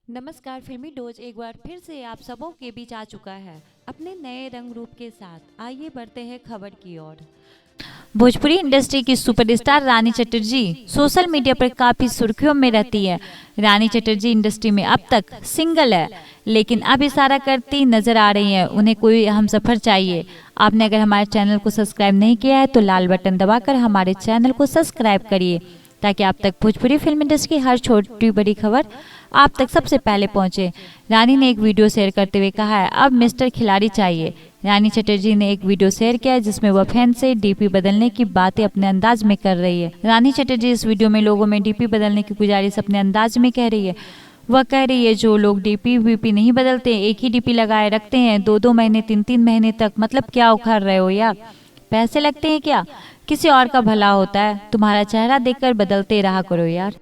नमस्कार। फिल्मी डोज एक बार फिर से आप सबों के बीच आ चुका है अपने नए रंग रूप के साथ। आइए बढ़ते हैं खबर की ओर। भोजपुरी इंडस्ट्री की सुपरस्टार रानी चटर्जी सोशल मीडिया पर काफी सुर्खियों में रहती है। रानी चटर्जी इंडस्ट्री में अब तक सिंगल है, लेकिन अब इशारा करती नजर आ रही है उन्हें कोई हमसफर चाहिए। आपने अगर हमारे चैनल को सब्सक्राइब नहीं किया है तो लाल बटन दबाकर हमारे चैनल को सब्सक्राइब करिए, ताकि आप तक भोजपुरी फिल्म इंडस्ट्री की हर छोटी बड़ी खबर आप तक सबसे पहले पहुंचे। रानी ने एक वीडियो शेयर करते हुए कहा है, अब मिस्टर खिलाड़ी चाहिए। रानी चटर्जी ने एक वीडियो शेयर किया है जिसमें वह फैन से डीपी बदलने की बातें अपने अंदाज में कर रही है। रानी चटर्जी इस वीडियो में लोगों में डीपी बदलने की गुजारिश अपने अंदाज में कह रही है। वह कह रही है, जो लोग डीपी वीपी नहीं बदलते, एक ही डीपी लगाए रखते हैं 2-2 महीने 3-3 महीने तक, मतलब क्या उखाड़ रहे हो यार? पैसे लगते हैं क्या? किसी और का भला होता है, तुम्हारा चेहरा देखकर बदलते रहा करो यार।